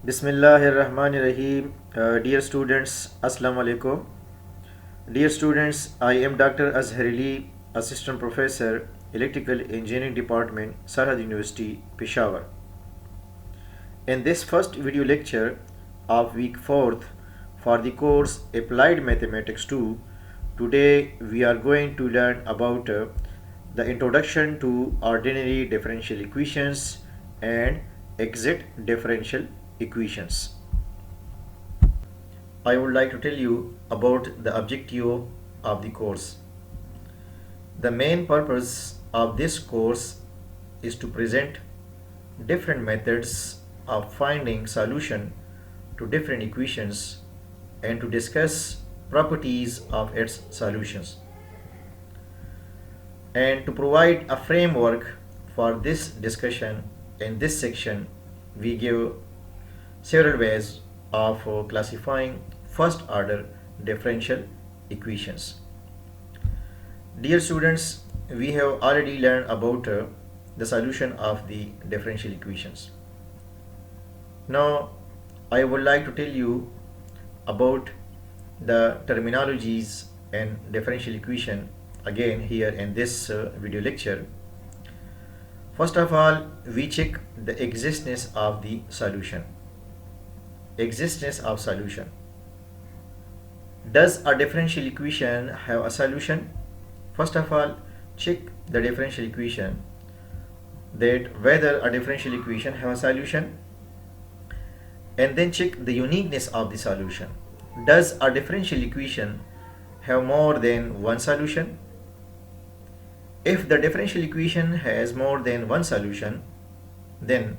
Bismillahirrahmanirrahim. Dear students, Assalamu alaikum. Dear students, I am Dr. Azharili, Assistant Professor, Electrical Engineering Department, Sarhad University, Peshawar. In this first video lecture of week 4th for the course Applied Mathematics 2, today we are going to learn about the introduction to ordinary differential equations and exact differential equations. I would like to tell you about the objective of the course. The main purpose of this course is to present different methods of finding solution to different equations and to discuss properties of its solutions, and to provide a framework for this discussion. In this section we give several ways of classifying first order differential equations. Dear students, we have already learned about the solution of the differential equations. Now I would like to tell you about the terminologies and differential equation again here in this video lecture. First of all, we check the existence of the solution. Existence of solution. Does a differential equation have a solution? First of all, check the differential equation, that whether a differential equation have a solution, and then check the uniqueness of the solution. Does a differential equation have more than one solution? If the differential equation has more than one solution, then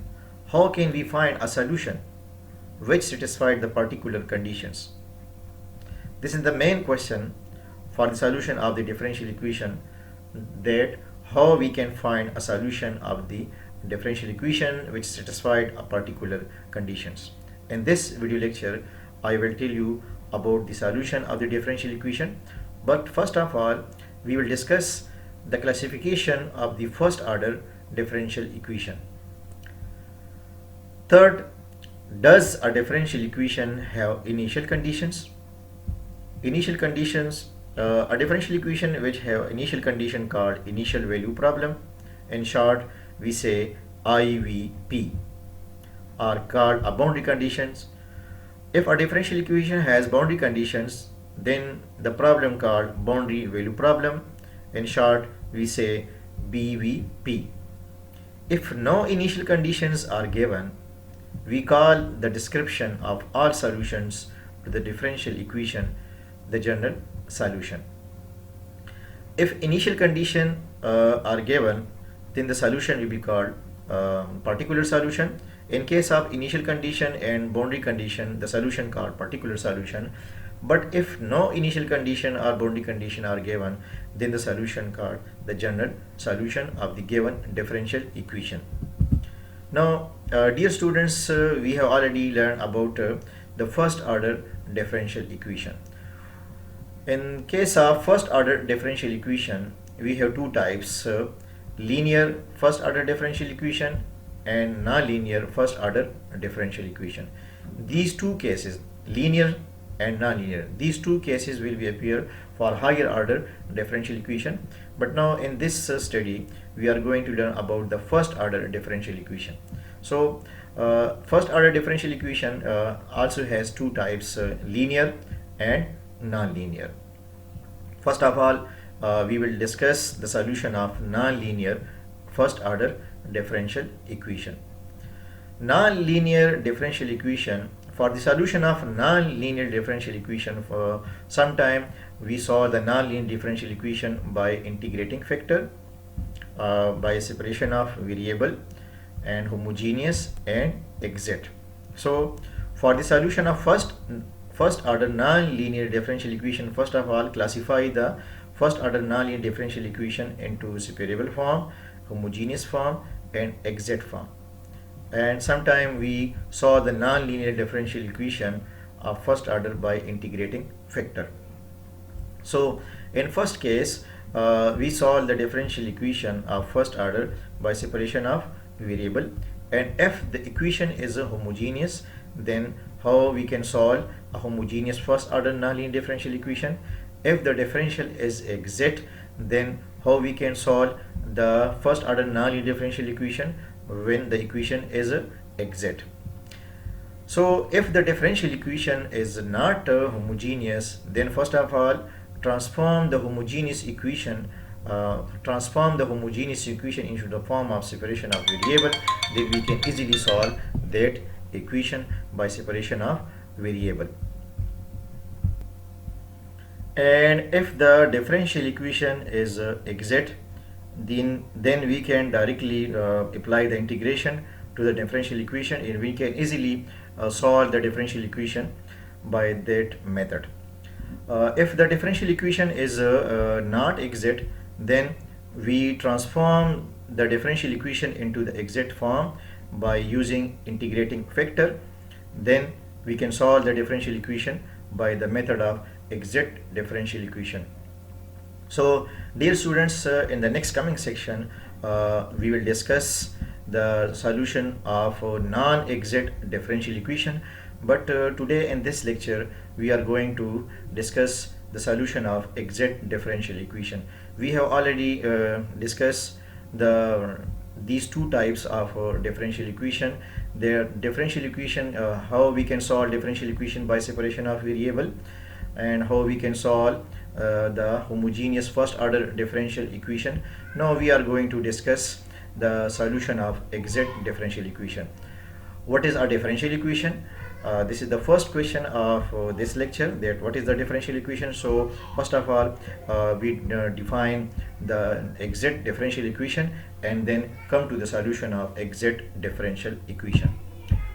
how can we find a solution which satisfies the particular conditions? This is the main question for the solution of the differential equation, that how we can find a solution of the differential equation which satisfied a particular conditions. In this video lecture, I will tell you about the solution of the differential equation, but first of all, we will discuss the classification of the first order differential equation. Third, does a differential equation have initial conditions? Initial conditions, a differential equation which have initial condition called initial value problem. In short, we say IVP, are called a boundary conditions. If a differential equation has boundary conditions, then the problem called boundary value problem. In short, we say BVP. If no initial conditions are given, we call the description of all solutions to the differential equation the general solution. If initial conditions are given, then the solution will be called particular solution. In case of initial condition and boundary condition, the solution called particular solution. But if no initial condition or boundary condition are given, then the solution called the general solution of the given differential equation. Now, dear students, we have already learned about the first order differential equation. In case of first order differential equation, we have two types, linear first order differential equation and non-linear first order differential equation. These two cases, linear and non-linear, these two cases will be appear for higher order differential equation. But now in this study, we are going to learn about the first order differential equation. So first order differential equation also has two types, linear and non-linear. First of all, we will discuss the solution of non-linear first order differential equation. Non-linear differential equation, for the solution of non-linear differential equation, for some time we saw the non-linear differential equation by integrating factor, by separation of variable, and homogeneous and exact. So for the solution of first order non-linear differential equation, first of all classify the first order non-linear differential equation into separable form, homogeneous form, and exact form. And sometime we saw the non-linear differential equation of first order by integrating factor. So in first case, we solve the differential equation of first order by separation of variable And if the equation is a homogeneous, then how we can solve a homogeneous first order nonlinear differential equation? If the differential is exact, then how we can solve the first order nonlinear differential equation when the equation is exact? So if the differential equation is not homogeneous, then first of all transform the homogeneous equation into the form of separation of variable. Then we can easily solve that equation by separation of variable. And if the differential equation is exact, then we can directly apply the integration to the differential equation, and we can easily solve the differential equation by that method. If the differential equation is not exact, then we transform the differential equation into the exact form by using integrating factor. Then we can solve the differential equation by the method of exact differential equation. So dear students, in the next coming section we will discuss the solution of non-exact differential equation, but today in this lecture we are going to discuss the solution of exact differential equation. We have already discussed these two types of differential equation. Their differential equation, how we can solve differential equation by separation of variable, and how we can solve the homogeneous first order differential equation. Now we are going to discuss the solution of exact differential equation. What is a differential equation? This is the first question of this lecture, that what is the differential equation. So first of all we define the exact differential equation and then come to the solution of exact differential equation.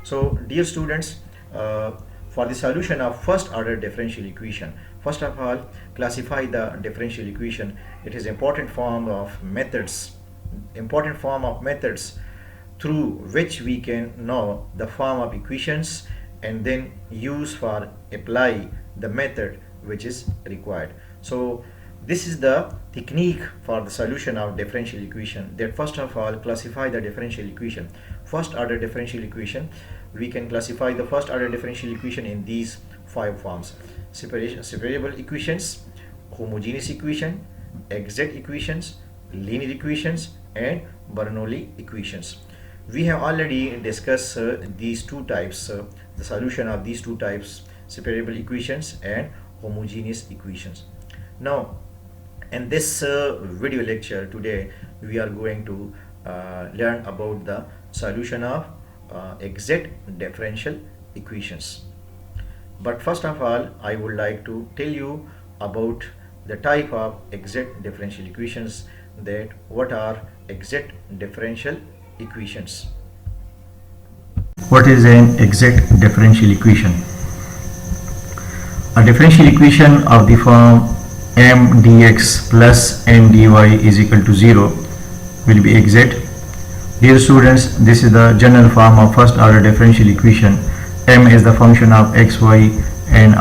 So dear students, for the solution of first order differential equation, first of all classify the differential equation. It is important form of methods through which we can know the form of equations and then use for apply the method which is required. So this is the technique for the solution of differential equation, that first of all classify the differential equation. First order differential equation, we can classify the first order differential equation in these 5 forms: separable equations, homogeneous equation, exact equations, linear equations, and Bernoulli equations. We have already discussed these two types, the solution of these two types, separable equations and homogeneous equations. Now in this video lecture today we are going to learn about the solution of exact differential equations. But first of all I would like to tell you about the type of exact differential equations, that what are exact differential equations. What is an exact differential equation? A differential equation of the form m dx plus n dy is equal to 0 will be exact. Dear students, this is the general form of first order differential equation. M is the function of xy and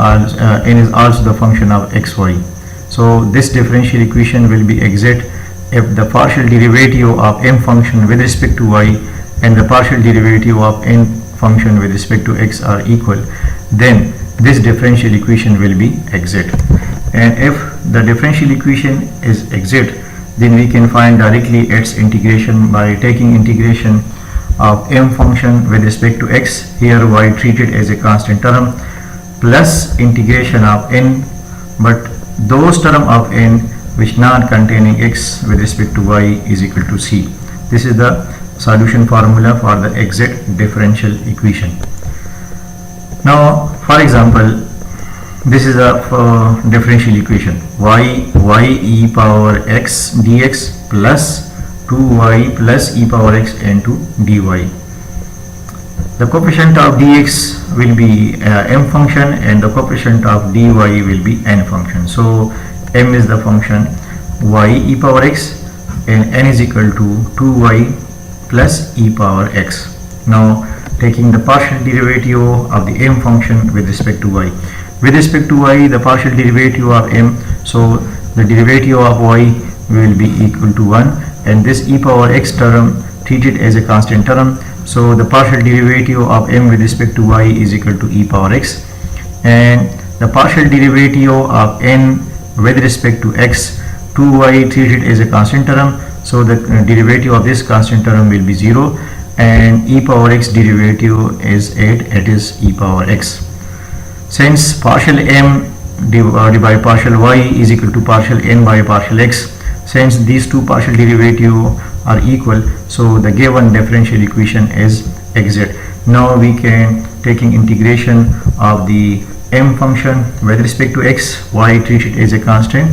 n is also the function of xy. So this differential equation will be exact if the partial derivative of m function with respect to y and the partial derivative of n function with respect to x are equal. Then this differential equation will be exact. And if the differential equation is exact, then we can find directly its integration by taking integration of m function with respect to x, here y treated as a constant term, plus integration of n, but those term of n which not containing x with respect to y is equal to c. This is the solution formula for the exact differential equation. Now for example, this is a differential equation: y e power x dx plus 2y plus e power x into dy. The coefficient of dx will be m function and the coefficient of dy will be n function. So m is the function y e power x and n is equal to 2y plus e power x. Now taking the partial derivative of the m function with respect to y. With respect to y, the partial derivative of m, so the derivative of y will be equal to 1, and this e power x term treated as a constant term So the partial derivative of m with respect to y is equal to e power x, and the partial derivative of n with respect to x, 2y treated as a constant term, so the derivative of this constant term will be 0, and e power x derivative is 8, it is e power x. Since partial m divided by partial y is equal to partial n by partial x, since these two partial derivatives are equal, so the given differential equation is exit. Now we can taking integration of the m function with respect to x, y treated as a constant,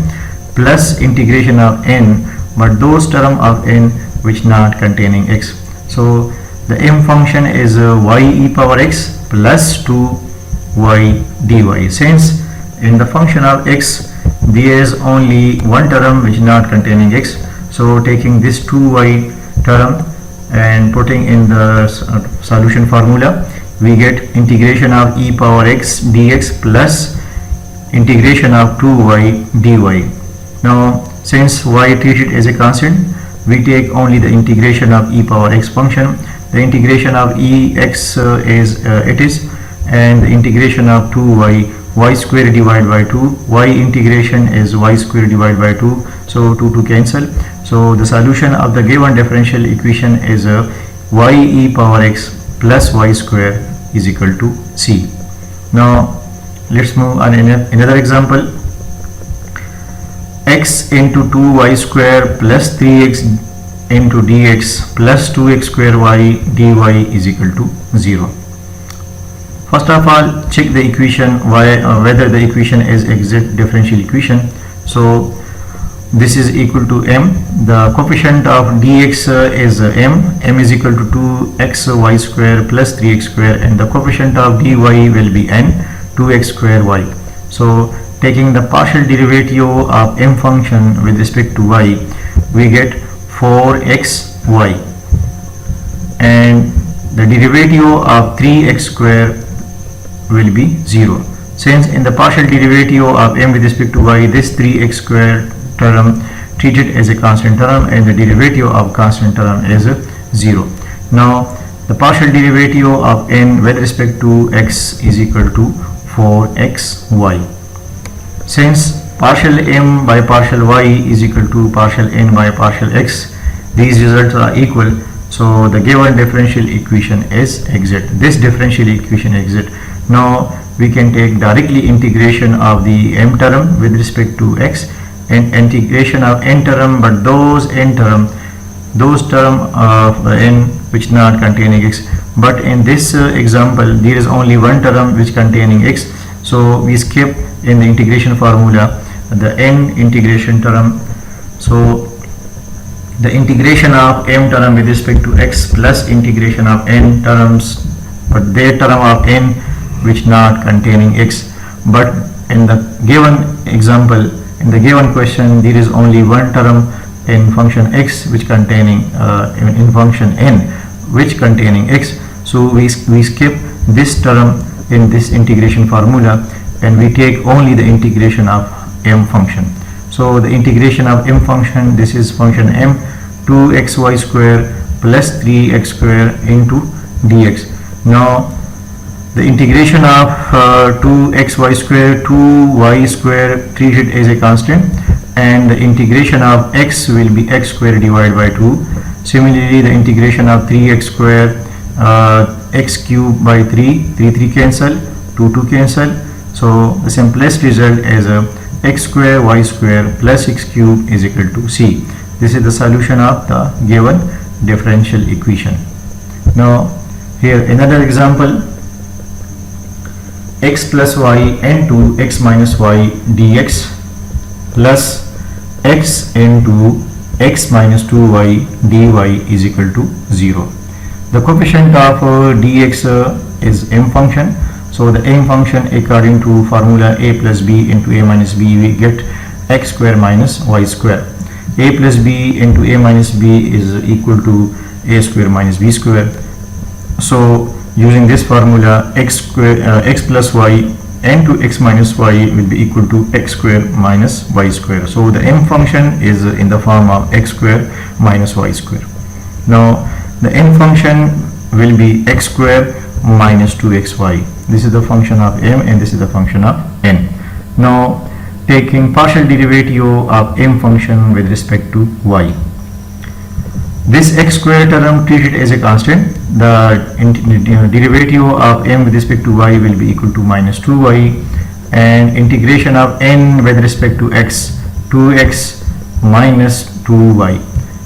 plus integration of n, but those term of n which not containing x. So the m function is y e power x plus 2y dy. Since in the function of x there is only one term which not containing x, so taking this 2y term and putting in the solution formula, we get integration of e power x dx plus integration of 2y dy. Now since y treated as a constant, we take only the integration of e power x function. The integration of ex is it is, and the integration of 2y, y square divided by 2, y integration is y square divided by 2, so 2 cancel. So the solution of the given differential equation is y e power x plus y square is equal to c. Now let's move on another example. X into 2y square plus 3x into dx plus 2x square y dy is equal to 0. First of all, check the equation whether the equation is exact differential equation. So this is equal to m. The coefficient of dx is m is equal to 2xy square plus 3x square, and the coefficient of dy will be n, 2x square y. So taking the partial derivative of m function with respect to y, we get 4xy, and the derivative of 3x square will be 0. Since in the partial derivative of m with respect to y, this 3x square term treated as a constant term, and the derivative of constant term is 0. Now the partial derivative of n with respect to x is equal to 4xy. Since partial m by partial y is equal to partial n by partial x, these results are equal, so the given differential equation is exit. This differential equation exit. Now we can take directly integration of the m term with respect to x and integration of n term, but those term of n which not containing x. But in this example there is only one term which containing x, so we skip in the integration formula the n integration term. So the integration of m term with respect to x plus integration of n terms, but their term of n which not containing x. But in the given example, in the given question, there is only one term in function x which containing in function n which containing x, so we skip this term in this integration formula and we take only the integration of m function. So the integration of m function, this is function m, 2xy square plus 3x square into dx. Now the integration of 2xy square, 2y square treated as a constant, and the integration of x will be x square divided by 2. Similarly, the integration of 3x square, x cube by 3 cancel, 2 cancel. So the simplest result is x square y square plus x cube is equal to c. This is the solution of the given differential equation. Now here another example. X plus y into x minus y dx plus x into x minus 2y dy is equal to 0. The coefficient of dx is m function, so the m function according to formula a plus b into a minus b, we get x square minus y square. A plus b into a minus b is equal to a square minus b square. So using this formula, x plus y into x minus y will be equal to x square minus y square. So the m function is in the form of x square minus y square. Now the n function will be x square minus 2xy. This is the function of m and this is the function of n. Now taking partial derivative of m function with respect to y. This x square term treated as a constant, the derivative of m with respect to y will be equal to minus 2y, and integration of n with respect to x, 2x minus 2y.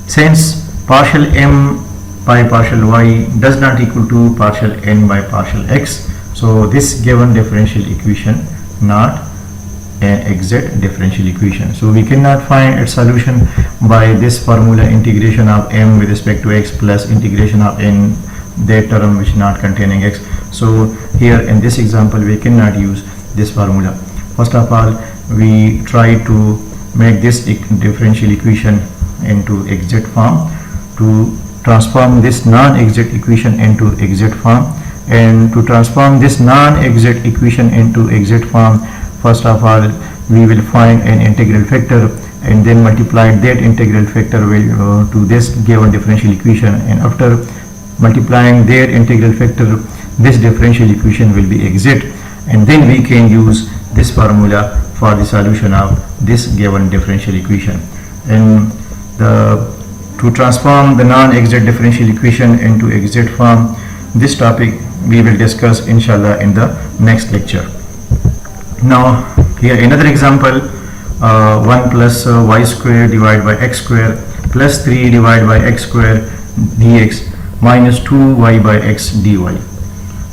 Since partial m by partial y does not equal to partial n by partial x, so this given differential equation not an exact differential equation. So we cannot find its solution by this formula, integration of m with respect to x plus integration of n, that term which not containing x. So here in this example we cannot use this formula. First of all, we try to make this differential equation into exact form, to transform this non-exact equation into exact form, and to transform this non-exact equation into exact form, first of all we will find an integral factor and then multiply that integral factor to this given differential equation, and after multiplying their integral factor, this differential equation will be exact, and then we can use this formula for the solution of this given differential equation. And to transform the non-exact differential equation into exact form, this topic we will discuss inshallah in the next lecture. Now here another example, 1 plus y square divided by x square plus 3 divided by x square dx minus 2y by x dy.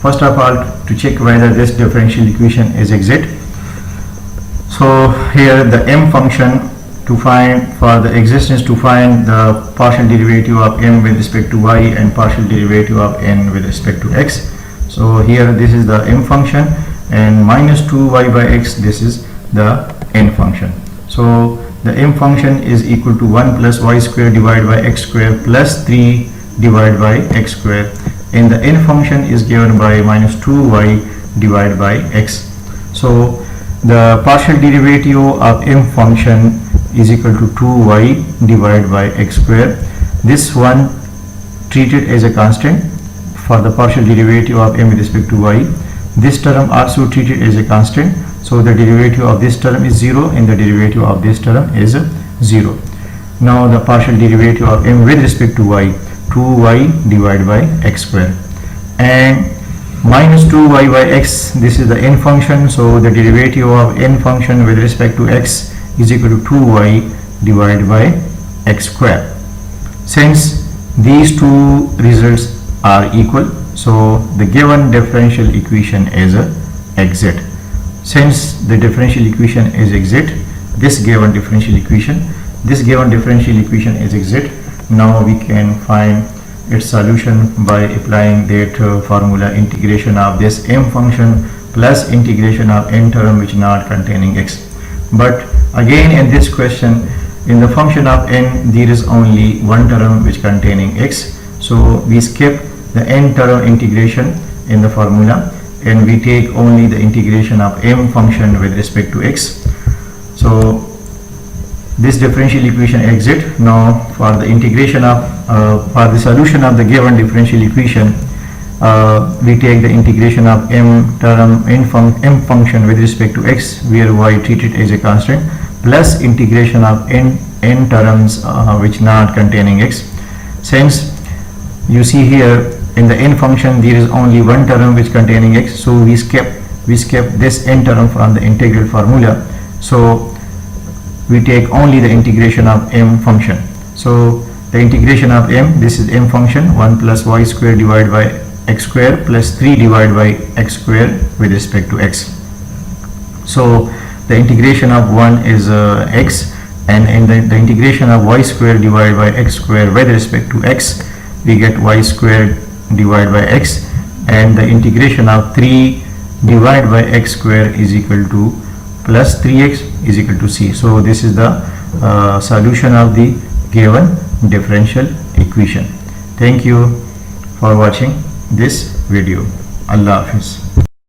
First of all, to check whether this differential equation is exact, so here the m function, to find for the existence, to find the partial derivative of m with respect to y and partial derivative of n with respect to x. So here this is the m function, and minus 2y by x, this is the n function. So the m function is equal to 1 plus y square divided by x square plus 3 divided by x square, and the n function is given by minus 2y divided by x. So the partial derivative of m function is equal to 2y divided by x square. This one treated as a constant for the partial derivative of m with respect to y. This term also treated as a constant, so the derivative of this term is 0 and the derivative of this term is 0. Now the partial derivative of m with respect to y, 2y divided by x square, and minus 2y by x, this is the n function, so the derivative of n function with respect to x is equal to 2y divided by x square. Since these two results are equal, so the given differential equation is exact. Since the differential equation is exact, this given differential equation is exact, now we can find its solution by applying that formula, integration of this m function plus integration of n term which not containing x. But again in this question, in the function of n there is only one term which containing x, so we skip the n term integration in the formula and we take only the integration of m function with respect to x. So this differential equation exists. Now for the integration of for the solution of the given differential equation, we take the integration of m function with respect to x, where y treated as a constant, plus integration of n terms which not containing x. Since you see here in the n function there is only one term which containing x, so we skip this n term from the integral formula, so we take only the integration of m function. So the integration of m, this is m function, 1 plus y square divided by x square plus 3 divided by x square with respect to x. So the integration of 1 is x, and in the integration of y square divided by x square with respect to x, we get y square divided by x, and the integration of 3 divided by x square is equal to plus 3x is equal to c. So this is the solution of the given differential equation. Thank you for watching this video. Allah Hafiz.